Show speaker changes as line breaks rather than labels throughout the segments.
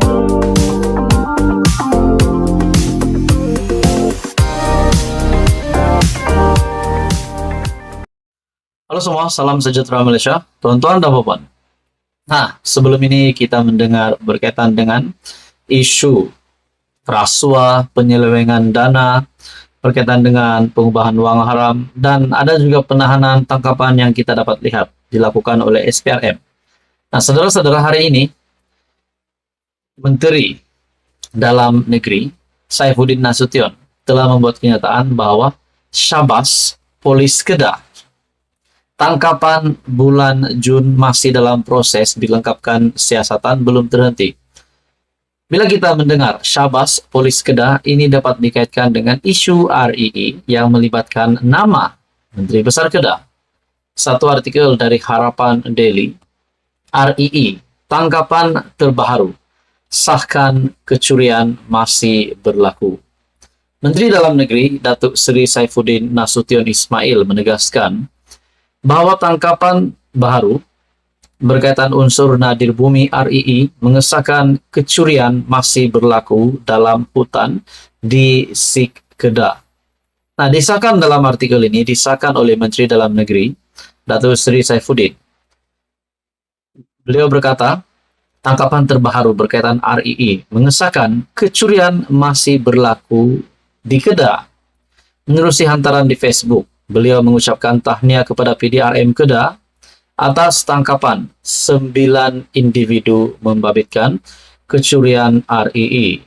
Halo semua, salam sejahtera Malaysia, tuan-tuan dan puan. Nah, sebelum ini kita mendengar berkaitan dengan isu rasuah, penyelewengan dana, berkaitan dengan pengubahan wang haram, dan ada juga penahanan tangkapan yang kita dapat lihat dilakukan oleh SPRM. Nah, saudara-saudara, hari ini Menteri Dalam Negeri Saifuddin Nasution telah membuat kenyataan bahwa Syabas Polis Kedah tangkapan bulan Jun masih dalam proses dilengkapkan siasatan belum terhenti. Bila kita mendengar Syabas Polis Kedah, ini dapat dikaitkan dengan isu RII yang melibatkan nama Menteri Besar Kedah. Satu artikel dari Harapan Daily, RII, tangkapan terbaru, sahkan kecurian masih berlaku. Menteri Dalam Negeri Datuk Seri Saifuddin Nasution Ismail menegaskan bahwa tangkapan baru berkaitan unsur nadir bumi RII mengesahkan kecurian masih berlaku dalam hutan di Sik Kedah. Nah, disahkan dalam artikel ini, disahkan oleh Menteri Dalam Negeri Datuk Seri Saifuddin. Beliau berkata, tangkapan terbaru berkaitan RII mengesahkan kecurian masih berlaku di Kedah. Menerusi hantaran di Facebook, beliau mengucapkan tahniah kepada PDRM Kedah atas tangkapan 9 individu membabitkan kecurian RII.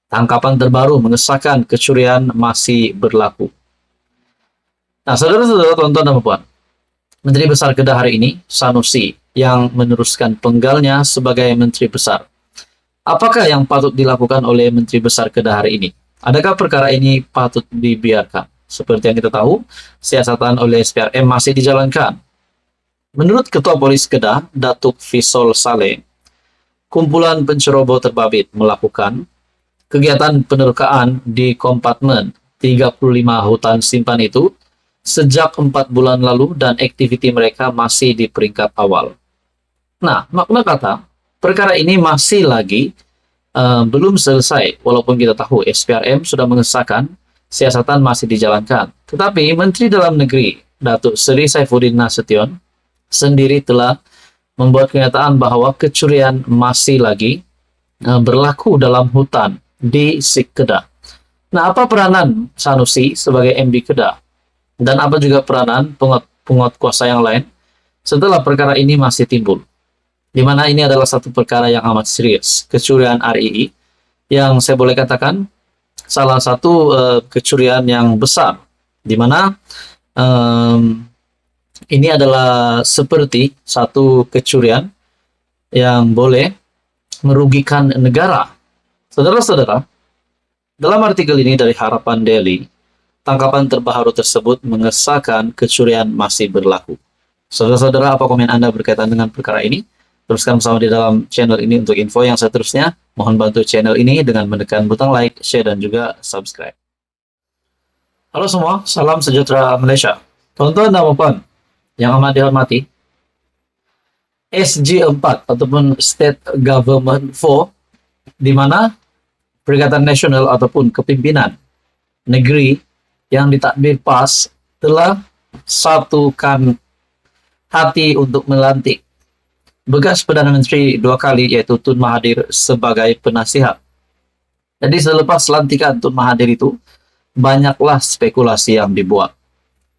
Tangkapan terbaru mengesahkan kecurian masih berlaku. Nah, saudara-saudara, tuan-tuan dan puan, Menteri Besar Kedah hari ini, Sanusi, yang meneruskan penggalnya sebagai Menteri Besar. Apakah yang patut dilakukan oleh Menteri Besar Kedah hari ini? Adakah perkara ini patut dibiarkan? Seperti yang kita tahu, siasatan oleh SPRM masih dijalankan. Menurut Ketua Polis Kedah, Datuk Fisol Saleh, kumpulan penceroboh terbabit melakukan kegiatan penerkaan di kompartmen 35 hutan simpan itu sejak 4 bulan lalu dan aktiviti mereka masih di peringkat awal. Nah, makna kata, perkara ini masih lagi belum selesai, walaupun kita tahu SPRM sudah mengesahkan siasatan masih dijalankan. Tetapi Menteri Dalam Negeri Datuk Seri Saifuddin Nasution sendiri telah membuat kenyataan bahwa kecurian masih lagi berlaku dalam hutan di Sik Kedah. Nah, apa peranan Sanusi sebagai MD Kedah? Dan apa juga peranan penguat kuasa yang lain setelah perkara ini masih timbul? Di mana ini adalah satu perkara yang amat serius, kecurian RII, yang saya boleh katakan salah satu kecurian yang besar, di mana ini adalah seperti satu kecurian yang boleh merugikan negara. Saudara-saudara, dalam artikel ini dari Harapan Daily, tangkapan terbaru tersebut mengesahkan kecurian masih berlaku. Saudara-saudara, apa komen Anda berkaitan dengan perkara ini? Teruskan bersama di dalam channel ini untuk info yang seterusnya. Mohon bantu channel ini dengan menekan butang like, share, dan juga subscribe. Halo semua, salam sejahtera Malaysia. Tuan-tuan dan puan yang amat dihormati, SG4 ataupun State Government 4, di mana Perikatan Nasional ataupun kepimpinan negeri yang ditadbir PAS telah satukan hati untuk melantik bekas Perdana Menteri 2 kali, yaitu Tun Mahathir, sebagai penasihat. Jadi selepas lantikan Tun Mahathir itu, banyaklah spekulasi yang dibuat.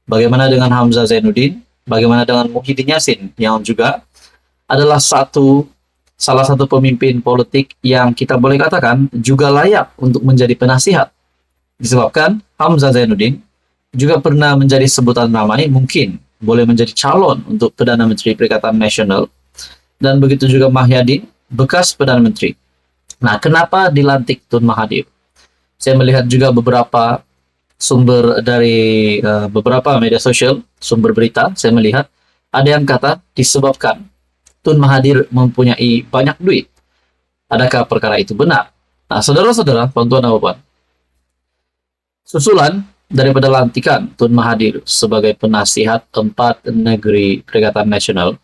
Bagaimana dengan Hamzah Zainuddin? Bagaimana dengan Muhyiddin Yassin, yang juga adalah salah satu pemimpin politik yang kita boleh katakan juga layak untuk menjadi penasihat. Disebabkan Hamzah Zainuddin juga pernah menjadi sebutan ramai, mungkin boleh menjadi calon untuk Perdana Menteri Perikatan Nasional. Dan begitu juga Mahyadin, bekas Perdana Menteri. Nah, kenapa dilantik Tun Mahathir? Saya melihat juga beberapa sumber dari beberapa media sosial, sumber berita, saya melihat ada yang kata disebabkan Tun Mahathir mempunyai banyak duit. Adakah perkara itu benar? Nah, saudara-saudara, tuan-tuan dan puan, susulan daripada lantikan Tun Mahathir sebagai penasihat 4 negeri Perikatan Nasional,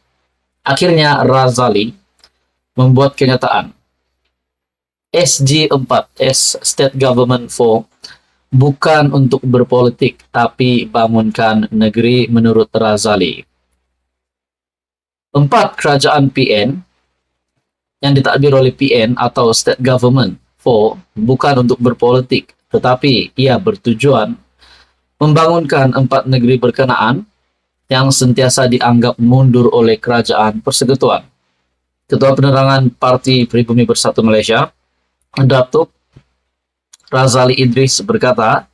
akhirnya Razali membuat kenyataan SG4, S State Government 4, bukan untuk berpolitik, tapi bangunkan negeri menurut Razali. 4. Kerajaan PN yang ditadbir oleh PN atau State Government 4 bukan untuk berpolitik, tetapi ia bertujuan membangunkan 4 negeri berkenaan yang sentiasa dianggap mundur oleh Kerajaan Persekutuan. Ketua Penerangan Parti Pribumi Bersatu Malaysia, Datuk Razali Idris berkata,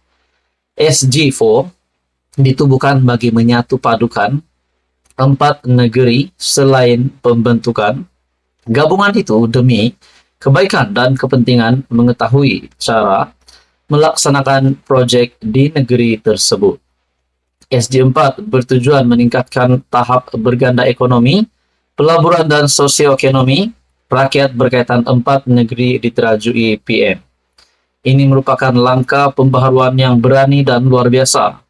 SG4 ditubuhkan bagi menyatu padukan 4 negeri selain pembentukan gabungan itu demi kebaikan dan kepentingan mengetahui cara melaksanakan projek di negeri tersebut. SG4 bertujuan meningkatkan tahap berganda ekonomi, pelaburan dan sosioekonomi rakyat berkaitan 4 negeri diterajui PM. Ini merupakan langkah pembaharuan yang berani dan luar biasa.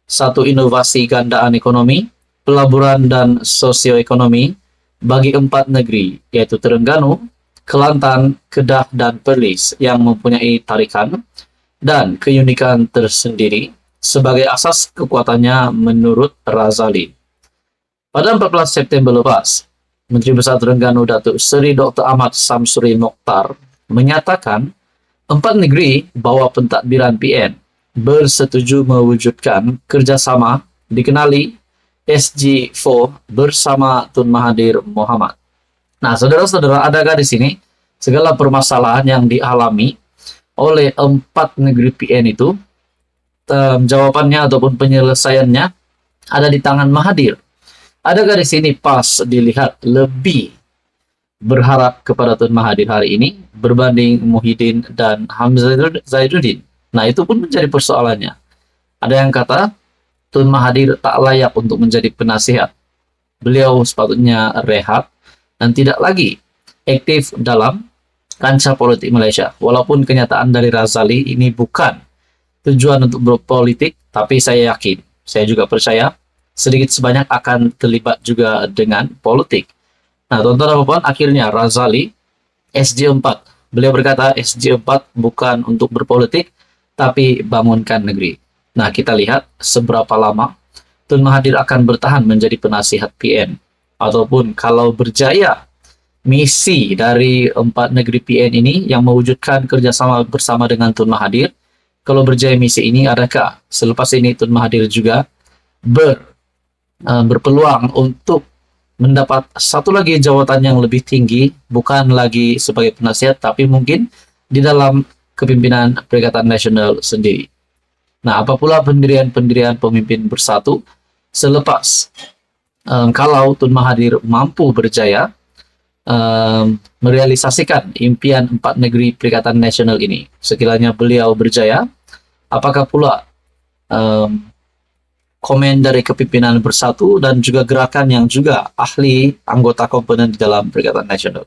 Satu inovasi gandaan ekonomi, pelaburan dan sosioekonomi bagi 4 negeri, yaitu Terengganu, Kelantan, Kedah, dan Perlis yang mempunyai tarikan dan keunikan tersendiri sebagai asas kekuatannya menurut Razali. Pada 14 September lepas, Menteri Besar Terengganu Datuk Seri Dr. Ahmad Samsuri Mokhtar menyatakan 4 negeri bawah pentadbiran PN bersetuju mewujudkan kerjasama dikenali SG4 bersama Tun Mahathir Mohamad. Nah, saudara-saudara, adakah di sini segala permasalahan yang dialami oleh 4 negeri PN itu, jawabannya ataupun penyelesaiannya ada di tangan Mahathir? Adakah di sini pas dilihat lebih berharap kepada Tun Mahathir hari ini berbanding Muhyiddin dan Hamzah Zainuddin? Nah, itu pun menjadi persoalannya. Ada yang kata Tun Mahathir tak layak untuk menjadi penasihat. Beliau sepatutnya rehat dan tidak lagi aktif dalam kancah politik Malaysia. Walaupun kenyataan dari Razali ini bukan tujuan untuk berpolitik, tapi saya yakin, saya juga percaya sedikit sebanyak akan terlibat juga dengan politik. Nah, tuan-tuan dan puan, akhirnya Razali SG4, beliau berkata SG4 bukan untuk berpolitik, tapi bangunkan negeri. Nah, kita lihat seberapa lama Tun Mahathir akan bertahan menjadi penasihat PN. Ataupun kalau berjaya misi dari 4 negeri PN ini yang mewujudkan kerjasama bersama dengan Tun Mahathir, kalau berjaya misi ini, adakah selepas ini Tun Mahathir juga berpeluang untuk mendapat satu lagi jawatan yang lebih tinggi, bukan lagi sebagai penasihat, tapi mungkin di dalam kepimpinan Perikatan Nasional sendiri. Nah, apa pula pendirian-pendirian pemimpin bersatu selepas kalau Tun Mahathir mampu berjaya merealisasikan impian 4 negeri Perikatan Nasional ini. Sekiranya beliau berjaya, apakah pula komen dari kepimpinan bersatu dan juga gerakan yang juga ahli anggota komponen di dalam Perikatan Nasional?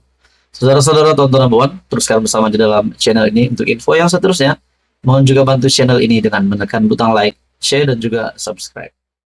Saudara-saudara, tonton dan puan, teruskan bersama di dalam channel ini untuk info yang seterusnya. Mohon juga bantu channel ini dengan menekan butang like, share, dan juga subscribe.